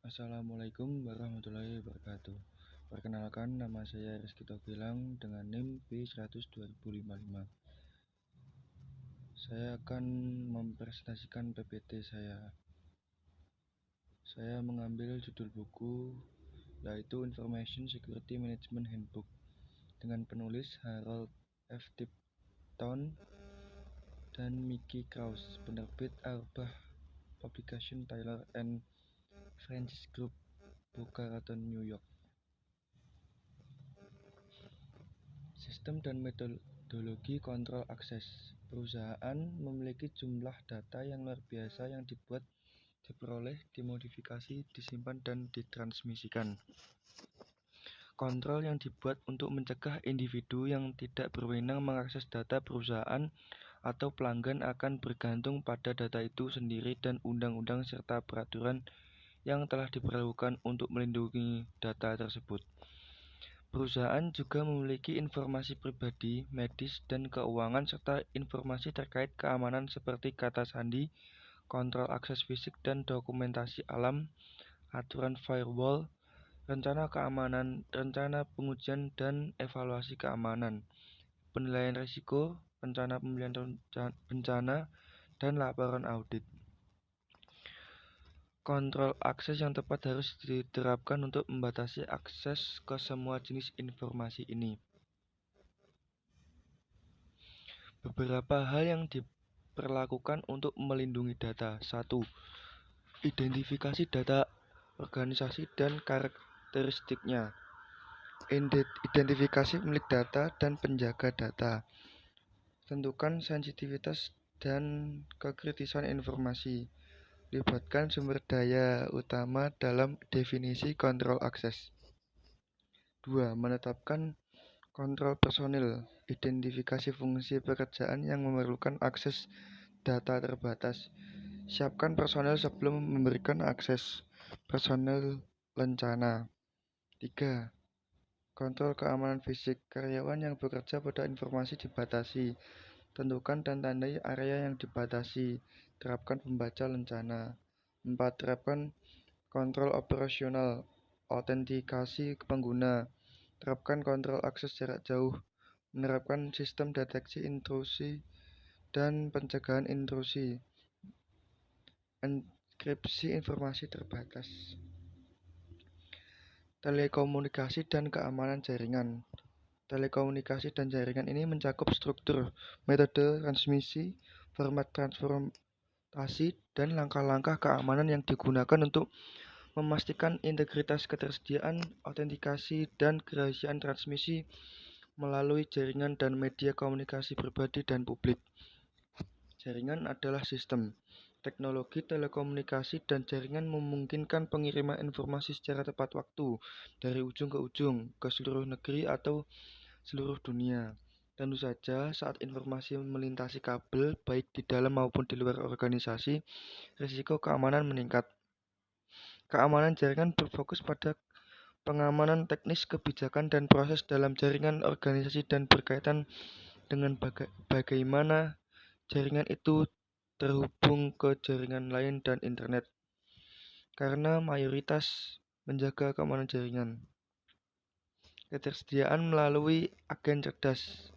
Assalamualaikum warahmatullahi wabarakatuh. Perkenalkan, nama saya Rizky Togilang dengan NIM P100 2055. Saya akan mempresentasikan PPT saya. Saya mengambil judul buku yaitu Information Security Management Handbook dengan penulis Harold F. Tipton dan Mickey Krause, penerbit Arbah Publication Taylor and Francis Group, Boca Raton, New York. Sistem dan metodologi kontrol akses. Perusahaan memiliki jumlah data yang luar biasa yang dibuat, diperoleh, dimodifikasi, disimpan, dan ditransmisikan. Kontrol yang dibuat untuk mencegah individu yang tidak berwenang mengakses data perusahaan atau pelanggan akan bergantung pada data itu sendiri dan undang-undang serta peraturan yang telah diperlakukan untuk melindungi data tersebut. Perusahaan juga memiliki informasi pribadi, medis, dan keuangan serta informasi terkait keamanan seperti kata sandi, kontrol akses fisik dan dokumentasi alam, aturan firewall, rencana keamanan, rencana pengujian dan evaluasi keamanan, penilaian risiko, rencana pemilihan bencana, dan laporan audit. Kontrol akses yang tepat harus diterapkan untuk membatasi akses ke semua jenis informasi ini. Beberapa hal yang diperlakukan untuk melindungi data. 1. Identifikasi data organisasi dan karakteristiknya. Identifikasi pemilik data dan penjaga data. Tentukan sensitivitas dan kekritisan informasi. Libatkan sumber daya utama dalam definisi kontrol akses. 2. Menetapkan kontrol personil. Identifikasi fungsi pekerjaan yang memerlukan akses data terbatas. Siapkan personel sebelum memberikan akses. Personel lencana. 3. Kontrol keamanan fisik. Karyawan yang bekerja pada informasi dibatasi. Tentukan dan tandai area yang dibatasi. Terapkan pembaca lencana. 4. Terapkan kontrol operasional. Autentikasi pengguna. Terapkan kontrol akses jarak jauh. Menerapkan sistem deteksi intrusi dan pencegahan intrusi. Enkripsi informasi terbatas. Telekomunikasi dan keamanan jaringan. Telekomunikasi dan jaringan ini mencakup struktur, metode transmisi, format transportasi, dan langkah-langkah keamanan yang digunakan untuk memastikan integritas ketersediaan, autentikasi, dan kerahasiaan transmisi melalui jaringan dan media komunikasi pribadi dan publik. Jaringan adalah sistem. Teknologi telekomunikasi dan jaringan memungkinkan pengiriman informasi secara tepat waktu dari ujung ke ujung ke seluruh negeri atau seluruh dunia. Tentu saja saat informasi melintasi kabel baik di dalam maupun di luar organisasi, risiko keamanan meningkat. Keamanan jaringan berfokus pada pengamanan teknis, kebijakan, dan proses dalam jaringan organisasi dan berkaitan dengan bagaimana jaringan itu terhubung ke jaringan lain dan internet. Karena mayoritas menjaga keamanan jaringan. Ketersediaan melalui agen cerdas.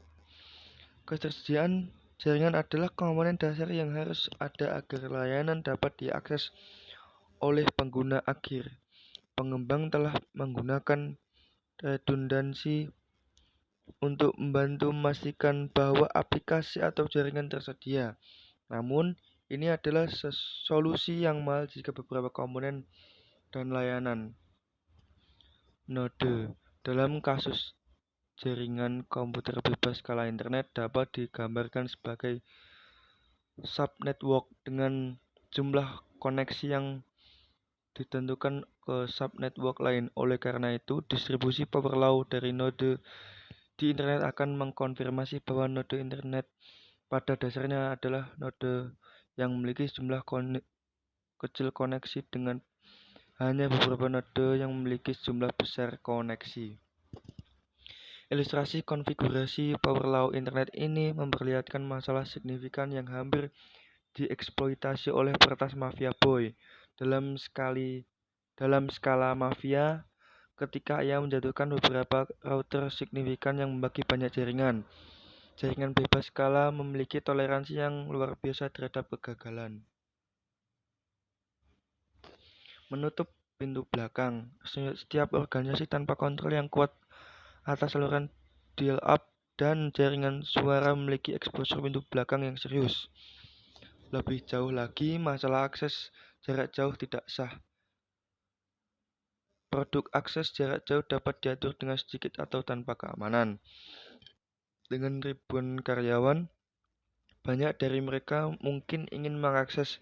Ketersediaan jaringan adalah komponen dasar yang harus ada agar layanan dapat diakses oleh pengguna akhir. Pengembang telah menggunakan redundansi untuk membantu memastikan bahwa aplikasi atau jaringan tersedia. Namun, ini adalah solusi yang mahal jika beberapa komponen dan layanan. Node. Dalam kasus jaringan komputer bebas skala internet dapat digambarkan sebagai subnetwork dengan jumlah koneksi yang ditentukan ke subnetwork lain. Oleh karena itu, distribusi power law dari node di internet akan mengkonfirmasi bahwa node internet pada dasarnya adalah node yang memiliki jumlah kecil koneksi dengan hanya beberapa node yang memiliki jumlah besar koneksi. Ilustrasi konfigurasi power law internet ini memperlihatkan masalah signifikan yang hampir dieksploitasi oleh peretas mafia boy dalam sekali dalam skala mafia ketika ia menjatuhkan beberapa router signifikan yang membagi banyak jaringan. Jaringan bebas skala memiliki toleransi yang luar biasa terhadap kegagalan. Menutup pintu belakang. Setiap organisasi tanpa kontrol yang kuat atas saluran dial-up dan jaringan suara memiliki exposure pintu belakang yang serius. Lebih jauh lagi, masalah akses jarak jauh tidak sah. Produk akses jarak jauh dapat diatur dengan sedikit atau tanpa keamanan. Dengan ribuan karyawan, banyak dari mereka mungkin ingin mengakses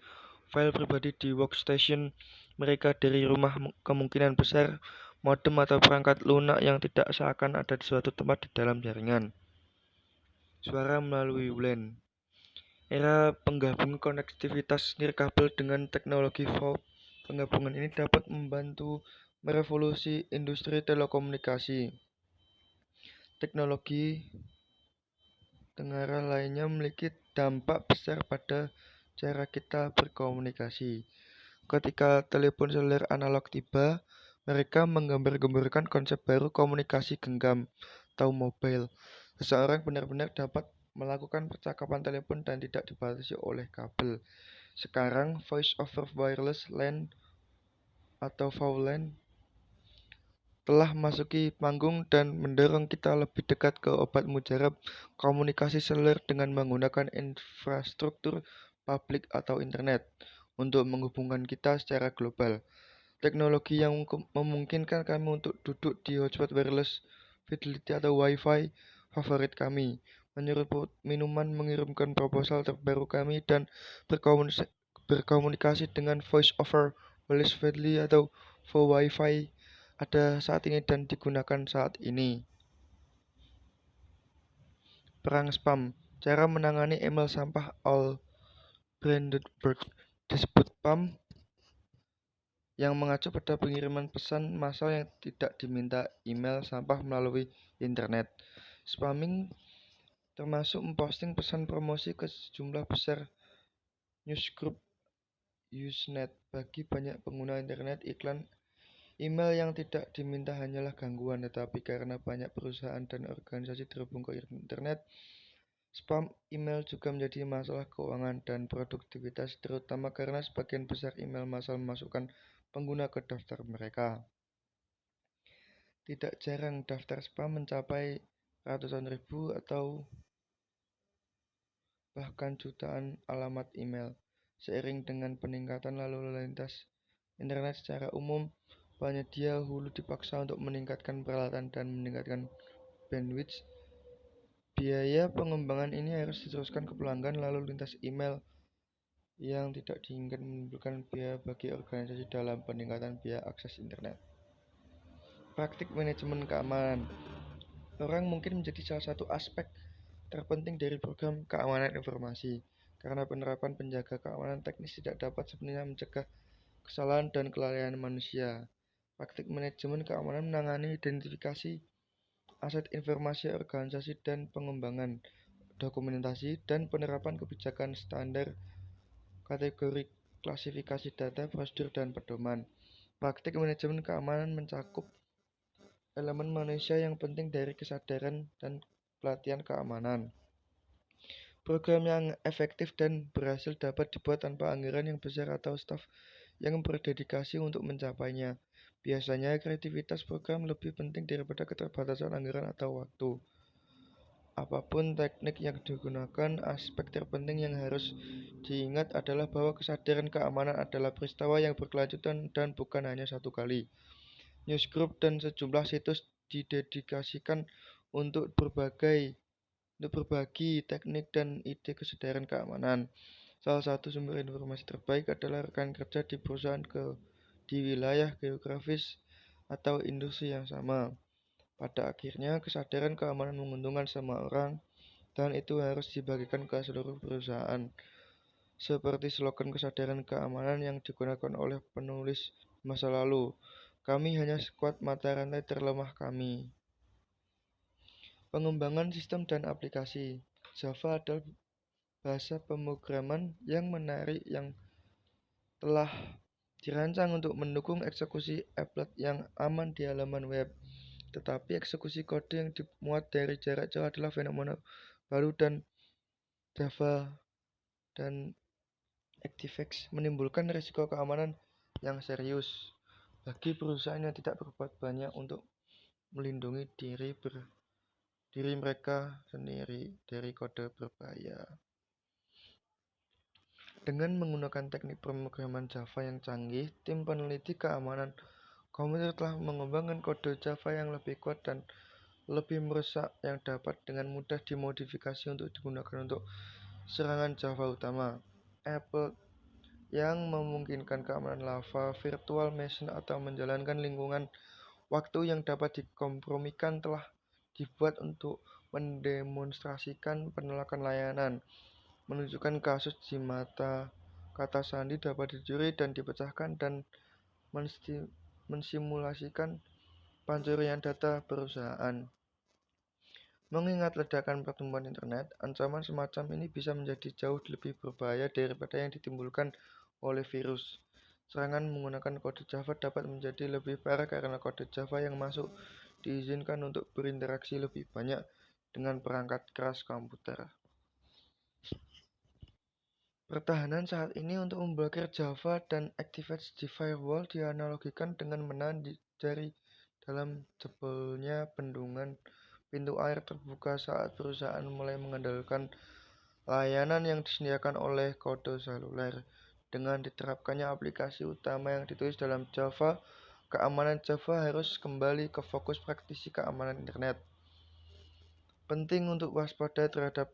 file pribadi di workstation mereka dari rumah. Kemungkinan besar modem atau perangkat lunak yang tidak seakan ada di suatu tempat di dalam jaringan. Suara melalui WLAN. Era penggabungan konektivitas nirkabel dengan teknologi VoIP. Penggabungan ini dapat membantu merevolusi industri telekomunikasi. Teknologi Tengara lainnya memiliki dampak besar pada cara kita berkomunikasi. Ketika telepon seluler analog tiba, mereka menggambar-gambarkan konsep baru komunikasi genggam atau mobile. Seseorang benar-benar dapat melakukan percakapan telepon dan tidak dibatasi oleh kabel. Sekarang, Voice over Wireless LAN atau VLAN telah memasuki panggung dan mendorong kita lebih dekat ke obat mujarab komunikasi seluler dengan menggunakan infrastruktur publik atau internet untuk menghubungkan kita secara global. Teknologi yang memungkinkan kami untuk duduk di hotspot wireless fidelity atau Wi-Fi favorit kami, menyeruput minuman, mengirimkan proposal terbaru kami, dan berkomunikasi dengan voice over wireless fidelity atau VoWiFi ada saat ini dan digunakan saat ini. Perang spam. Cara menangani email sampah. All Brandenburg disebut spam yang mengacu pada pengiriman pesan massal yang tidak diminta, email sampah melalui internet. Spamming termasuk memposting pesan promosi ke sejumlah besar newsgroup Usenet. Bagi banyak pengguna internet, iklan email yang tidak diminta hanyalah gangguan, tetapi karena banyak perusahaan dan organisasi terhubung ke internet, spam email juga menjadi masalah keuangan dan produktivitas, terutama karena sebagian besar email massal memasukkan pengguna ke daftar mereka. Tidak jarang daftar spam mencapai ratusan ribu atau bahkan jutaan alamat email. Seiring dengan peningkatan lalu lintas internet secara umum, penyedia hulu dipaksa untuk meningkatkan peralatan dan meningkatkan bandwidth. Biaya pengembangan ini harus diteruskan ke pelanggan lalu lintas email yang tidak diinginkan menimbulkan biaya bagi organisasi dalam peningkatan biaya akses internet. Praktik manajemen keamanan. Orang mungkin menjadi salah satu aspek terpenting dari program keamanan informasi, karena penerapan penjaga keamanan teknis tidak dapat sepenuhnya mencegah kesalahan dan kelalaian manusia. Praktik manajemen keamanan menangani identifikasi aset informasi organisasi dan pengembangan dokumentasi dan penerapan kebijakan standar kategori klasifikasi data, prosedur, dan pedoman. Praktik manajemen keamanan mencakup elemen manusia yang penting dari kesadaran dan pelatihan keamanan. Program yang efektif dan berhasil dapat dibuat tanpa anggaran yang besar atau staf yang berdedikasi untuk mencapainya. Biasanya kreativitas program lebih penting daripada keterbatasan anggaran atau waktu. Apapun teknik yang digunakan, aspek terpenting yang harus diingat adalah bahwa kesadaran keamanan adalah peristiwa yang berkelanjutan dan bukan hanya satu kali. Newsgroup dan sejumlah situs didedikasikan untuk berbagi teknik dan ide kesadaran keamanan. Salah satu sumber informasi terbaik adalah rekan kerja di perusahaan di wilayah geografis atau industri yang sama. Pada akhirnya, kesadaran keamanan menguntungkan semua orang, dan itu harus dibagikan ke seluruh perusahaan. Seperti slogan kesadaran keamanan yang digunakan oleh penulis masa lalu, kami hanya sekuat mata rantai terlemah kami. Pengembangan sistem dan aplikasi. Java adalah bahasa pemrograman yang menarik yang telah dirancang untuk mendukung eksekusi applet yang aman di halaman web. Tetapi eksekusi kode yang dimuat dari jarak jauh adalah fenomena baru dan Java dan ActiveX menimbulkan risiko keamanan yang serius bagi perusahaan yang tidak berbuat banyak untuk melindungi diri mereka sendiri dari kode berbahaya. Dengan menggunakan teknik pemrograman Java yang canggih, tim peneliti keamanan komputer telah mengembangkan kode Java yang lebih kuat dan lebih merusak yang dapat dengan mudah dimodifikasi untuk digunakan untuk serangan Java utama. Apple yang memungkinkan keamanan lava, virtual machine atau menjalankan lingkungan waktu yang dapat dikompromikan telah dibuat untuk mendemonstrasikan penolakan layanan, menunjukkan kasus di mata kata sandi dapat dicuri dan dipecahkan, dan mensimulasikan pencurian data perusahaan. Mengingat ledakan pertumbuhan internet, ancaman semacam ini bisa menjadi jauh lebih berbahaya daripada yang ditimbulkan oleh virus. Serangan menggunakan kode Java dapat menjadi lebih parah karena kode Java yang masuk diizinkan untuk berinteraksi lebih banyak dengan perangkat keras komputer. Pertahanan saat ini untuk memblokir Java dan ActiveX di firewall dianalogikan dengan menahan jari dalam jebolnya bendungan pintu air terbuka saat perusahaan mulai mengandalkan layanan yang disediakan oleh kode seluler. Dengan diterapkannya aplikasi utama yang ditulis dalam Java, keamanan Java harus kembali ke fokus praktisi keamanan internet. Penting untuk waspada terhadap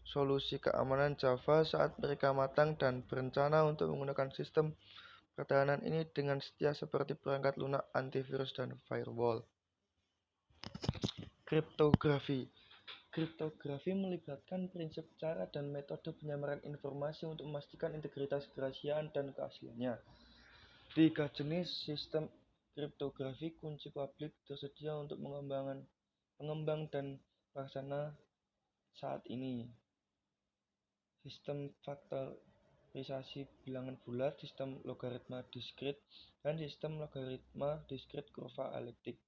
solusi keamanan Java saat mereka matang dan berencana untuk menggunakan sistem pertahanan ini dengan setia seperti perangkat lunak, antivirus, dan firewall. Kriptografi. Kriptografi melibatkan prinsip, cara, dan metode penyamaran informasi untuk memastikan integritas kerahasiaan dan keasliannya. Tiga jenis sistem kriptografi kunci publik tersedia untuk pengembang dan pelaksana saat ini. Sistem faktorisasi bilangan bulat, sistem logaritma diskrit, dan sistem logaritma diskrit kurva eliptik.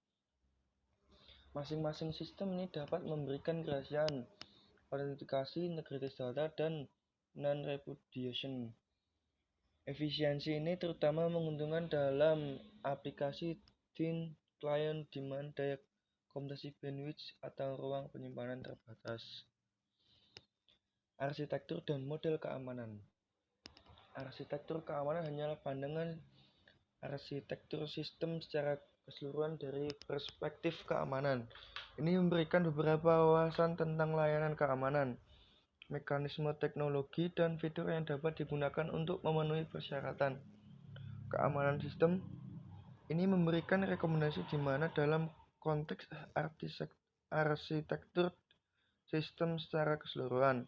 Masing-masing sistem ini dapat memberikan kerahasiaan, autentikasi, integritas data, dan non-repudiation. Efisiensi ini terutama menguntungkan dalam aplikasi thin client di mana daya komputasi bandwidth atau ruang penyimpanan terbatas. Arsitektur dan model keamanan. Arsitektur keamanan hanyalah pandangan arsitektur sistem secara keseluruhan dari perspektif keamanan. Ini memberikan beberapa wawasan tentang layanan keamanan, mekanisme teknologi, dan fitur yang dapat digunakan untuk memenuhi persyaratan keamanan sistem. Ini memberikan rekomendasi di mana dalam konteks arsitektur sistem secara keseluruhan,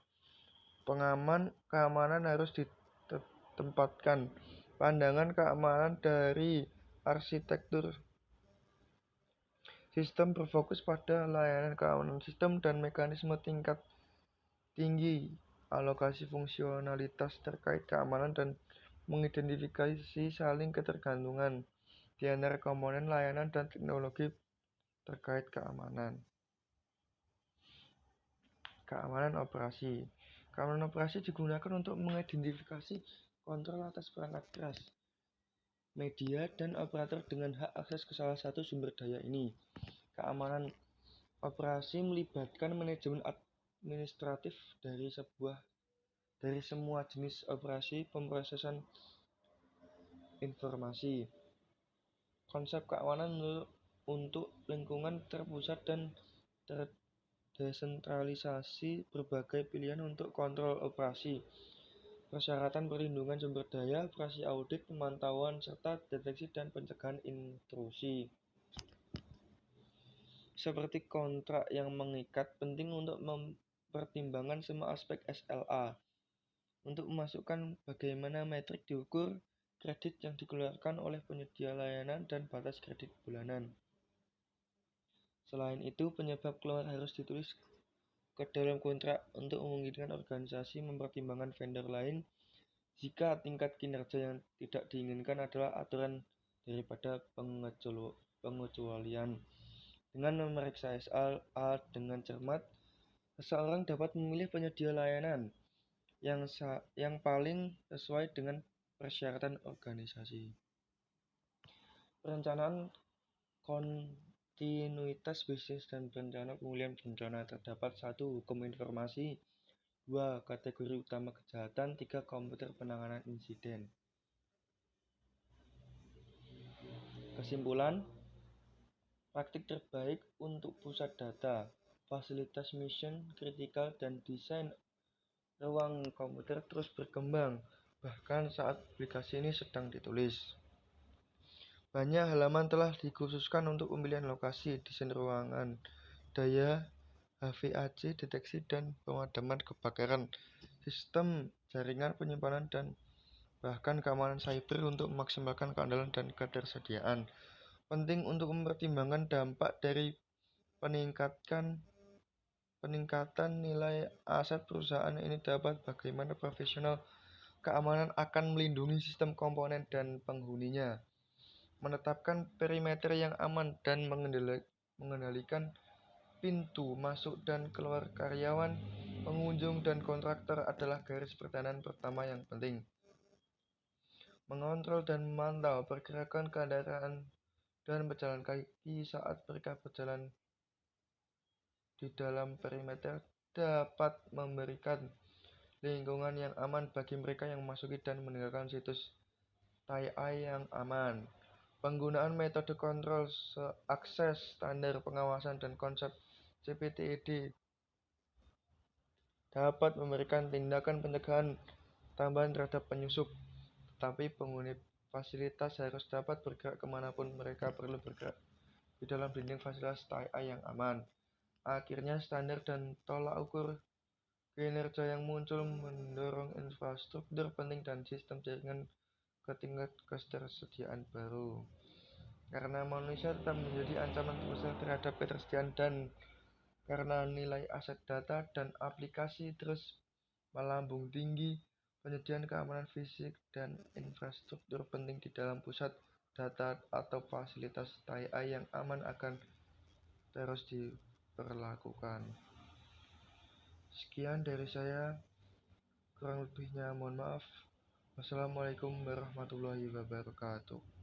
keamanan harus ditempatkan. Pandangan keamanan dari arsitektur sistem berfokus pada layanan keamanan sistem dan mekanisme tingkat tinggi, alokasi fungsionalitas terkait keamanan, dan mengidentifikasi saling ketergantungan di antara komponen layanan dan teknologi terkait keamanan. Keamanan operasi. Keamanan operasi digunakan untuk mengidentifikasi kontrol atas perangkat keras, media, dan operator dengan hak akses ke salah satu sumber daya ini. Keamanan operasi melibatkan manajemen administratif dari semua jenis operasi pemrosesan informasi. Konsep keamanan untuk lingkungan terpusat dan terdesentralisasi, berbagai pilihan untuk kontrol operasi, persyaratan perlindungan sumber daya, operasi audit, pemantauan, serta deteksi dan pencegahan intrusi. Seperti kontrak yang mengikat, penting untuk mempertimbangkan semua aspek SLA untuk memasukkan bagaimana metrik diukur, kredit yang dikeluarkan oleh penyedia layanan, dan batas kredit bulanan. Selain itu, penyebab keluar harus ditulis ke dalam kontrak untuk memungkinkan organisasi mempertimbangkan vendor lain Jika tingkat kinerja yang tidak diinginkan adalah aturan daripada pengecualian. Dengan memeriksa SLA dengan cermat, seseorang dapat memilih penyedia layanan yang paling sesuai dengan persyaratan organisasi. Perencanaan kontinuitas bisnis dan berencana pemulihan bencana. Terdapat 1. Hukum informasi, 2. Kategori utama kejahatan, 3. Komputer penanganan insiden. Kesimpulan, praktik terbaik untuk pusat data, fasilitas mission kritikal, dan desain ruang komputer terus berkembang, bahkan saat aplikasi ini sedang ditulis. Banyak halaman telah dikhususkan untuk pemilihan lokasi, desain ruangan, daya, HVAC, deteksi dan pemadaman kebakaran, sistem jaringan penyimpanan, dan bahkan keamanan cyber untuk memaksimalkan keandalan dan ketersediaan. Penting untuk mempertimbangkan dampak dari peningkatan nilai aset perusahaan ini dapat bagaimana profesional keamanan akan melindungi sistem komponen dan penghuninya, menetapkan perimeter yang aman, dan mengendalikan pintu masuk dan keluar karyawan, pengunjung, dan kontraktor adalah garis pertahanan pertama yang penting. Mengontrol dan memantau pergerakan kendaraan dan pejalan kaki saat mereka berjalan di dalam perimeter dapat memberikan lingkungan yang aman bagi mereka yang memasuki dan meninggalkan situs TIA yang aman. Penggunaan metode kontrol akses, standar pengawasan, dan konsep CPTED dapat memberikan tindakan pencegahan tambahan terhadap penyusup, tetapi penghuni fasilitas harus dapat bergerak kemanapun mereka perlu bergerak di dalam dinding fasilitas TIA yang aman. Akhirnya, standar dan tolak ukur kinerja yang muncul mendorong infrastruktur penting dan sistem jaringan ke tingkat ketersediaan baru. Karena manusia tetap menjadi ancaman terbesar terhadap ketersediaan dan karena nilai aset data dan aplikasi terus melambung tinggi, penyediaan keamanan fisik dan infrastruktur penting di dalam pusat data atau fasilitas TIA yang aman akan terus diperlakukan. Sekian dari saya, kurang lebihnya mohon maaf. Wassalamualaikum warahmatullahi wabarakatuh.